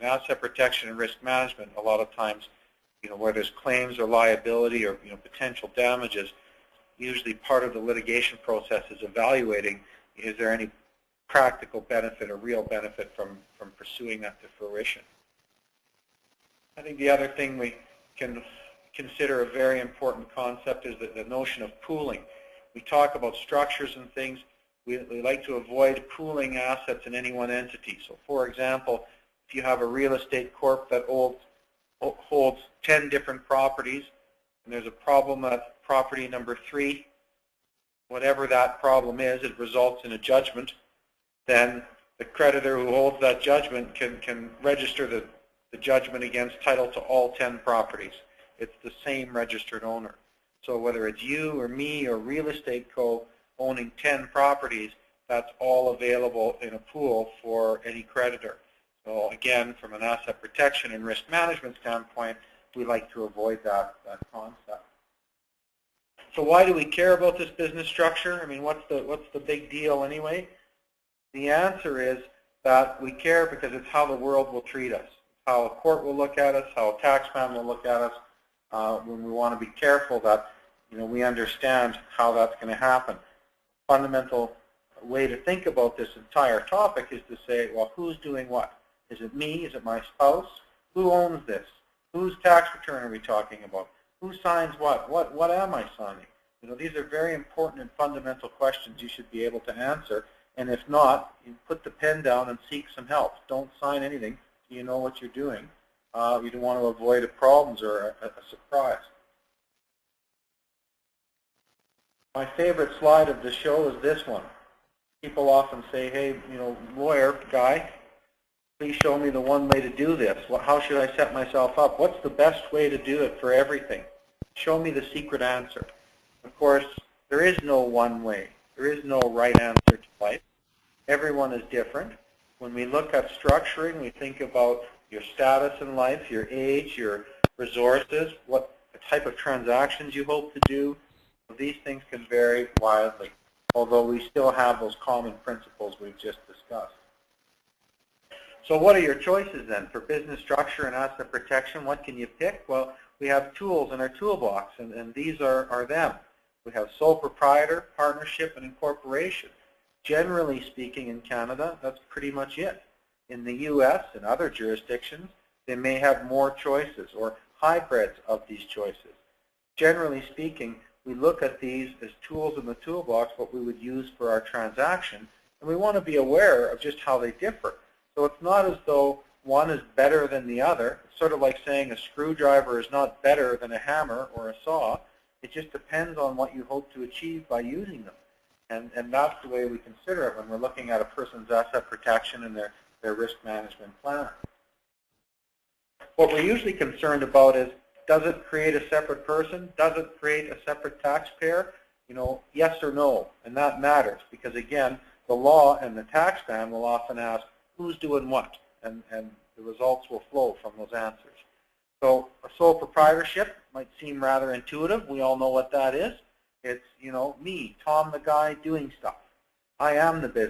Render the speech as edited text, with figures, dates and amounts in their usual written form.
in asset protection and risk management, a lot of times, where there's claims or liability or potential damages, usually part of the litigation process is evaluating, is there any practical benefit or real benefit from pursuing that to fruition. I think the other thing we can consider a very important concept is the notion of pooling. We talk about structures and things. We like to avoid pooling assets in any one entity. So for example, if you have a real estate corp that holds 10 different properties, and there's a problem at property number 3, whatever that problem is, it results in a judgment, then the creditor who holds that judgment can register the judgment against title to all 10 properties. It's the same registered owner. So whether it's you or me or real estate co owning 10 properties, that's all available in a pool for any creditor. So again, from an asset protection and risk management standpoint, we like to avoid that concept. So why do we care about this business structure? I mean, what's the big deal anyway? The answer is that we care because it's how the world will treat us, how a court will look at us, how a taxman will look at us, when we want to be careful that we understand how that's going to happen. Fundamental way to think about this entire topic is to say, well, who's doing what? Is it me? Is it my spouse? Who owns this? Whose tax return are we talking about? Who signs what? What am I signing? These are very important and fundamental questions you should be able to answer. And if not, you put the pen down and seek some help. Don't sign anything so you know what you're doing. You don't want to avoid problems or a surprise. My favorite slide of the show is this one. People often say, hey, lawyer guy, please show me the one way to do this. How should I set myself up? What's the best way to do it for everything? Show me the secret answer. Of course, there is no one way. There is no right answer to life. Everyone is different. When we look at structuring, we think about your status in life, your age, your resources, what type of transactions you hope to do. These things can vary wildly, although we still have those common principles we've just discussed. So what are your choices then for business structure and asset protection? What can you pick? Well, we have tools in our toolbox, and these are them. We have sole proprietor, partnership, and incorporation. Generally speaking, in Canada, that's pretty much it. In the U.S. and other jurisdictions, they may have more choices or hybrids of these choices. Generally speaking, we look at these as tools in the toolbox, what we would use for our transaction, and we want to be aware of just how they differ. So it's not as though one is better than the other. It's sort of like saying a screwdriver is not better than a hammer or a saw. It just depends on what you hope to achieve by using them. And that's the way we consider it when we're looking at a person's asset protection and their risk management plan. What we're usually concerned about is, does it create a separate person? Does it create a separate taxpayer? Yes or no, and that matters because, again, the law and the tax man will often ask, who's doing what? And the results will flow from those answers. So a sole proprietorship might seem rather intuitive. We all know what that is. It's, me, Tom the guy, doing stuff. I am the business.